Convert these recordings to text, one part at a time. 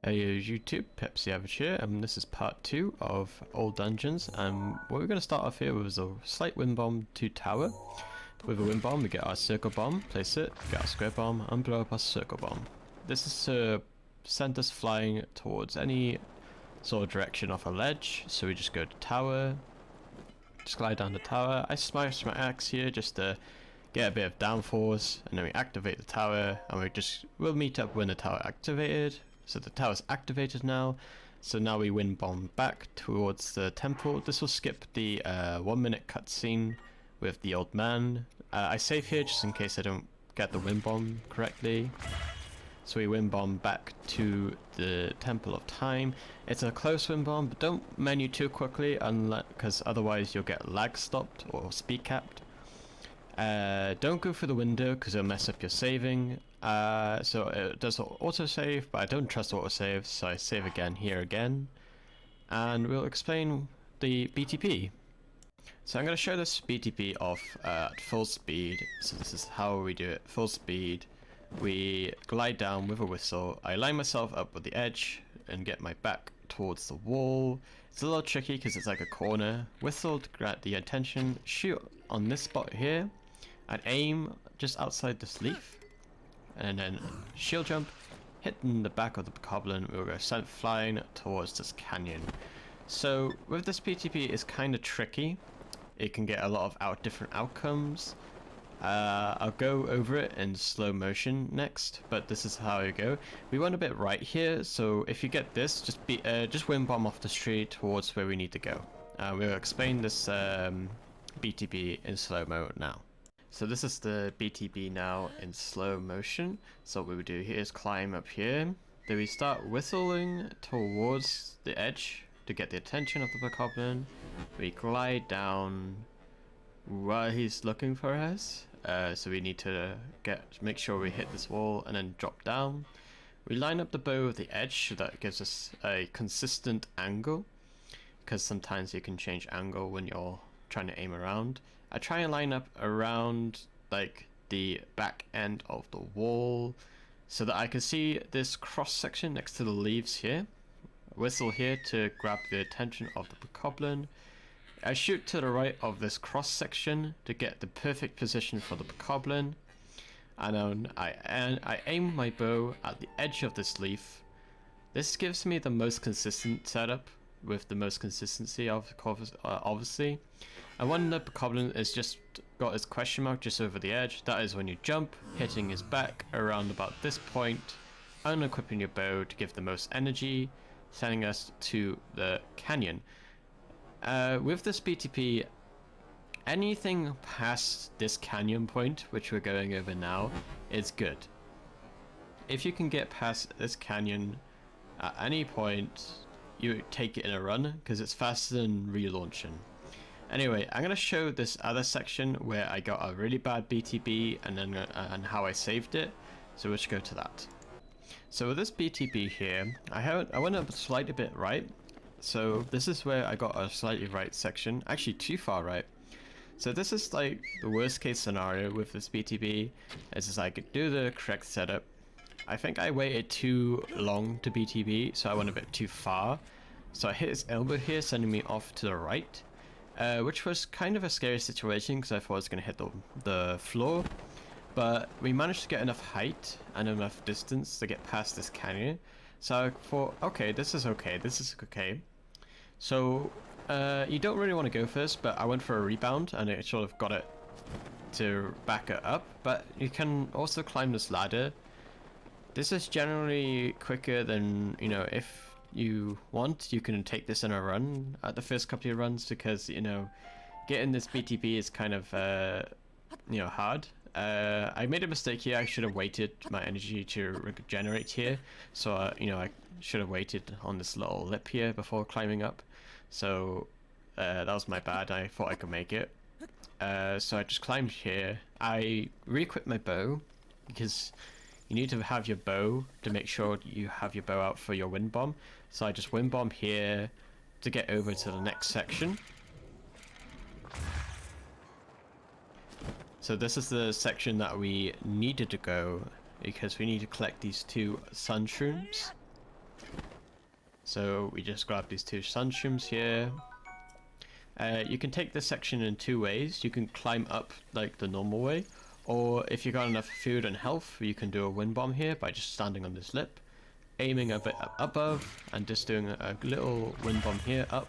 Hey YouTube, Pepsi Average here, and this is part 2 of Old Dungeons. What we're going to start off here with is a slight wind bomb to tower. With a wind bomb we get our circle bomb, place it, get our square bomb, and blow up our circle bomb. This is to send us flying towards any sort of direction off a ledge, so we just go to tower, just glide down the tower. I smash my axe here just to get a bit of downforce, and then we activate the tower, and we'll meet up when the tower activated. So the tower's activated now, so now we wind bomb back towards the temple. This will skip the 1 minute cutscene with the old man. I save here just in case I don't get the wind bomb correctly. So we wind bomb back to the Temple of Time. It's a close wind bomb, but don't menu too quickly, because otherwise you'll get lag stopped or speed capped. Don't go through the window because it'll mess up your saving. So it does autosave, but I don't trust autosave, so I save again here again. And we'll explain the BTP. So I'm going to show this BTP off at full speed. So this is how we do it. Full speed. We glide down with a whistle. I line myself up with the edge and get my back towards the wall. It's a little tricky because it's like a corner. Whistle to grab the attention. Shoot on this spot here. And aim just outside this leaf. And then shield jump, hitting the back of the goblin, we'll go sent flying towards this canyon. So with this PTP, it's kind of tricky. It can get a lot of different outcomes. I'll go over it in slow motion next, but this is how I go. We want a bit right here, so if you get this, just wind bomb off the street towards where we need to go. We'll explain this BTP in slow mo now. So this is the BTB now in slow motion. So what we would do here is climb up here. Then we start whistling towards the edge to get the attention of the goblin. We glide down while he's looking for us. So we need to make sure we hit this wall and then drop down. We line up the bow with the edge so that gives us a consistent angle, because sometimes you can change angle when you're trying to aim around. I try and line up around like the back end of the wall so that I can see this cross section next to the leaves here. Whistle here to grab the attention of the goblin. I shoot to the right of this cross section to get the perfect position for the goblin, and then I aim my bow at the edge of this leaf. This gives me the most consistent setup with the most consistency of obviously. And when the goblin is just got his question mark just over the edge, that is when you jump, hitting his back around about this point, unequipping your bow to give the most energy, sending us to the canyon. With this BTP, anything past this canyon point, which we're going over now, is good. If you can get past this canyon at any point, you take it in a run because it's faster than relaunching. Anyway, I'm going to show this other section where I got a really bad BTB and how I saved it. So let's go to that. So with this BTB here, I went up a slightly bit right. So this is where I got a slightly right section, actually too far right. So this is like the worst case scenario with this BTB, is I could do the correct setup. I think I waited too long to BTB, so I went a bit too far. So I hit his elbow here, sending me off to the right. Which was kind of a scary situation because I thought I was going to hit the floor. But we managed to get enough height and enough distance to get past this canyon. So I thought, okay, this is okay. So you don't really want to go first, but I went for a rebound and it sort of got it to back it up. But you can also climb this ladder. This is generally quicker than, if you want, you can take this in a run at the first couple of runs, because getting this BTB is kind of hard. I made a mistake here. I should have waited my energy to regenerate here, so I should have waited on this little lip here before climbing up. So that was my bad. I thought I could make it, so I just climbed here. I re-equipped my bow because you need to have your bow to make sure you have your bow out for your wind bomb. So I just wind bomb here to get over to the next section. So this is the section that we needed to go because we need to collect these 2 sun shrooms. So we just grab these 2 sunshrooms here. You can take this section in 2 ways. You can climb up like the normal way, or if you got enough food and health, you can do a wind bomb here by just standing on this lip, aiming a bit up above, and just doing a little wind bomb here up,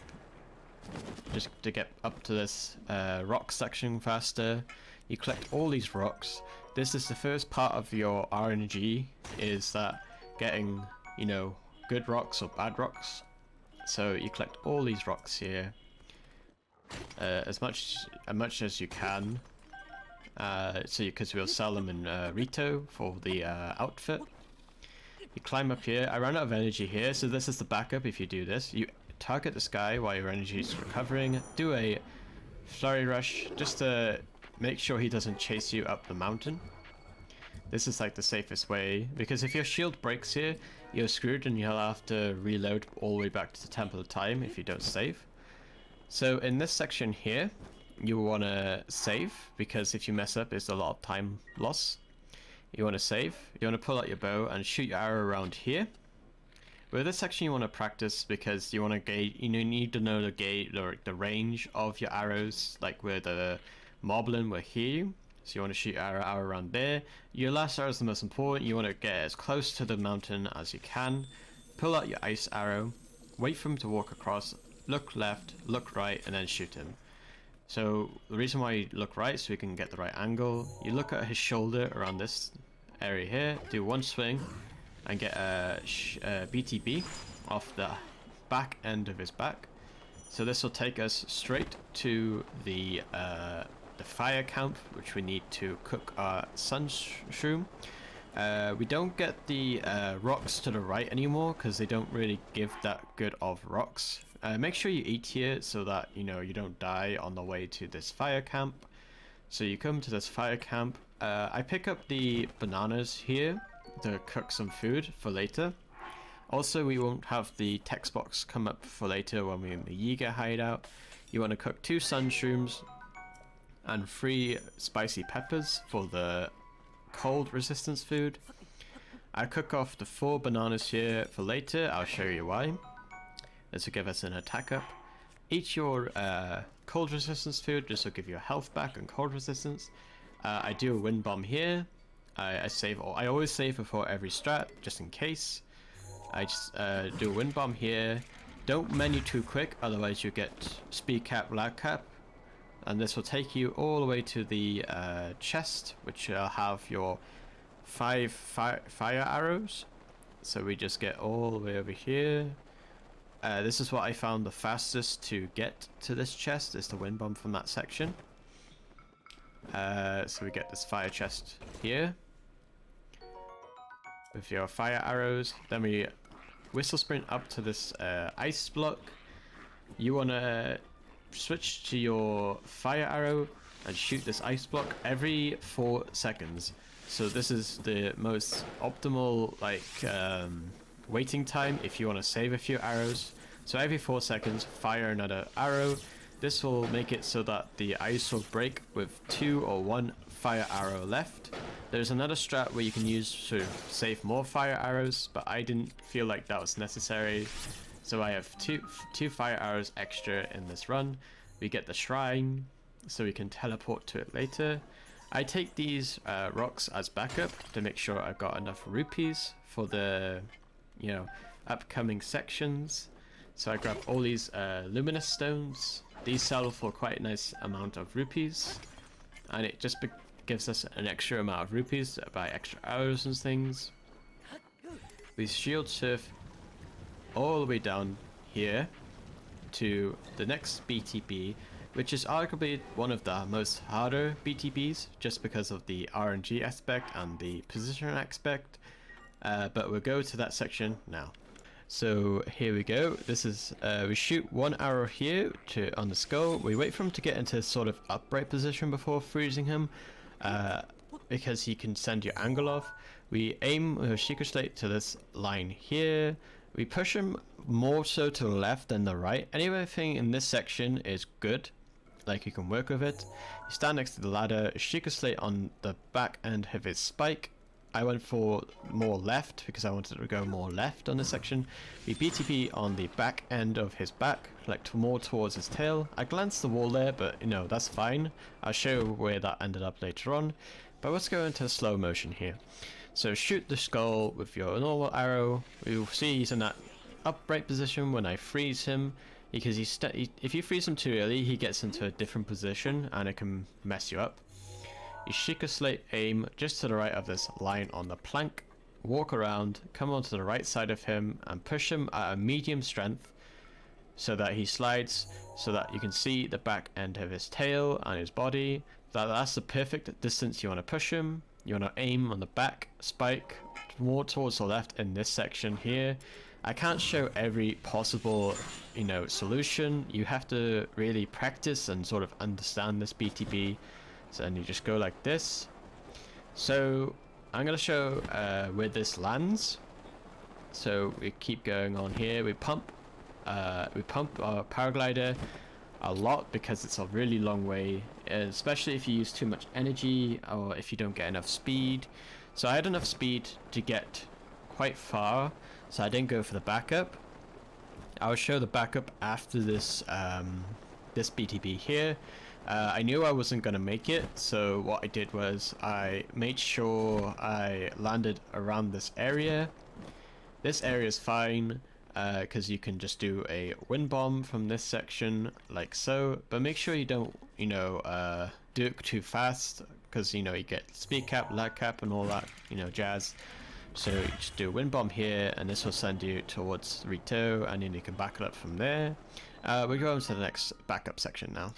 just to get up to this rock section faster. You collect all these rocks. This is the first part of your RNG, is that getting, you know, good rocks or bad rocks. So you collect all these rocks here, as much as you can. Because we'll sell them in Rito for the outfit. You climb up here. I ran out of energy here, so this is the backup. If you do this, you target this guy while your energy is recovering. Do a flurry rush just to make sure he doesn't chase you up the mountain. This is like the safest way, because if your shield breaks here, you're screwed and you'll have to reload all the way back to the Temple of Time if you don't save. So in this section here, you want to save, because if you mess up, it's a lot of time loss. You want to save. You want to pull out your bow and shoot your arrow around here. With this section, you want to practice, because you want to gauge. You need to know the gauge or the range of your arrows, like where the moblin will hear you. So you want to shoot your arrow around there. Your last arrow is the most important. You want to get as close to the mountain as you can. Pull out your ice arrow. Wait for him to walk across. Look left, look right, and then shoot him. So the reason why you look right, so we can get the right angle. You look at his shoulder around this area here, do one swing, and get a BTB off the back end of his back. So this will take us straight to the fire camp, which we need to cook our sunshroom. We don't get the rocks to the right anymore, because they don't really give that good of rocks. Make sure you eat here so that you don't die on the way to this fire camp. So you come to this fire camp. I pick up the bananas here to cook some food for later. Also, we won't have the text box come up for later when we're in the Yiga hideout. You want to cook 2 sunshrooms and 3 spicy peppers for the cold resistance food. I cook off the 4 bananas here for later. I'll show you why. This will give us an attack up. Eat your cold resistance food. This will give you a health back and cold resistance. I do a wind bomb here. I always save before every strat, just in case. I just do a wind bomb here. Don't menu too quick, otherwise you get speed cap, lag cap. And this will take you all the way to the chest, which will have your 5 fire arrows. So we just get all the way over here. This is what I found the fastest to get to this chest, is the wind bomb from that section. So we get this fire chest here with your fire arrows. Then we whistle sprint up to this ice block. You want to switch to your fire arrow and shoot this ice block every 4 seconds. So this is the most optimal waiting time if you want to save a few arrows. So every 4 seconds, fire another arrow. This will make it so that the ice will break with 2 or 1 fire arrow left. There's another strat where you can use to save more fire arrows, but I didn't feel like that was necessary. So I have two fire arrows extra in this run. We get the shrine, so we can teleport to it later. I take these rocks as backup to make sure I've got enough rupees for the upcoming sections. So I grab all these luminous stones. These sell for quite a nice amount of rupees, and it just gives us an extra amount of rupees to buy extra arrows and things. We shield surf all the way down here to the next BTB, which is arguably one of the most harder BTBs, just because of the RNG aspect and the position aspect, but we'll go to that section now. So here we go. This is we shoot 1 arrow here on the skull. We wait for him to get into sort of upright position before freezing him, because he can send your angle off. We aim with a Sheikah Slate to this line here. We push him more so to the left than the right. Anything in this section is good, like you can work with it. You stand next to the ladder, Sheikah Slate on the back end of his spike. I went for more left because I wanted to go more left on this section. We BTB on the back end of his back, like more towards his tail. I glanced the wall there, but you know, that's fine. I'll show where that ended up later on. But let's go into slow motion here. So shoot the skull with your normal arrow. You'll see he's in that upright position when I freeze him, because if you freeze him too early, he gets into a different position and it can mess you up. You Sheikah Slate aim just to the right of this line on the plank, walk around, come onto the right side of him and push him at a medium strength so that he slides, so that you can see the back end of his tail and his body. That's the perfect distance you want to push him. You want to aim on the back spike more towards the left in this section here. I can't show every possible, you know, solution. You have to really practice and sort of understand this BTB. So then you just go like this. So I'm going to show where this lands. So we keep going on here. We pump our paraglider a lot because it's a really long way, especially if you use too much energy or if you don't get enough speed. So I had enough speed to get quite far, so I didn't go for the backup. I'll show the backup after this this BTB here. I knew I wasn't going to make it, so what I did was I made sure I landed around this area. This area is fine because you can just do a wind bomb from this section like so, but make sure you don't, you know, do it too fast, because you know you get speed cap, lag cap and all that, you know, jazz. So you just do a wind bomb here and this will send you towards Rito, and then you can back it up from there. We'll go on to the next backup section now.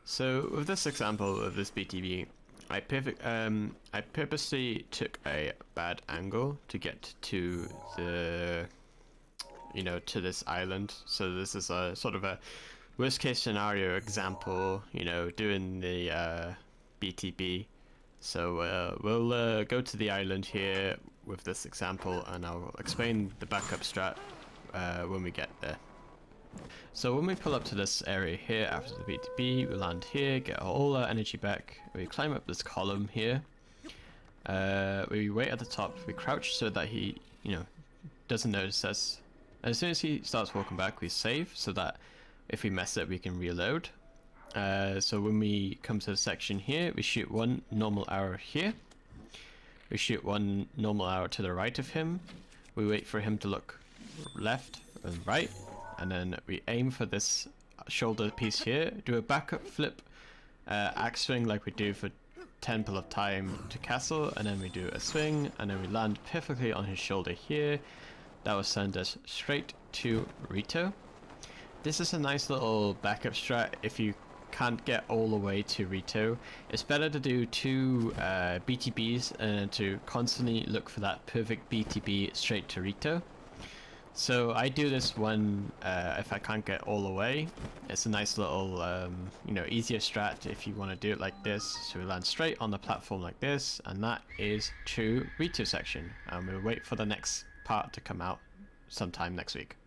So with this example of this BTB, I purposely took a bad angle to get to the, you know, to this island. So this is a sort of a worst case scenario example, you know, doing the BTB. So we'll go to the island here with this example, and I'll explain the backup strat when we get there. So when we pull up to this area here after the BTB, we land here, get all our energy back, we climb up this column here, we wait at the top, we crouch so that he, you know, doesn't notice us. As soon as he starts walking back, we save so that if we mess up we can reload. So when we come to the section here, we shoot one normal arrow here, we shoot one normal arrow to the right of him, we wait for him to look left and right, and then we aim for this shoulder piece here, do a backup flip, axe swing like we do for Temple of Time to castle, and then we do a swing, and then we land perfectly on his shoulder here. That will send us straight to Rito. This is a nice little backup strat if you can't get all the way to Rito. It's better to do two BTBs and to constantly look for that perfect BTB straight to Rito. So I do this when if I can't get all the way. It's a nice little you know, easier strat if you want to do it like this. So we land straight on the platform like this, and that is to Rito section, and we'll wait for the next part to come out sometime next week.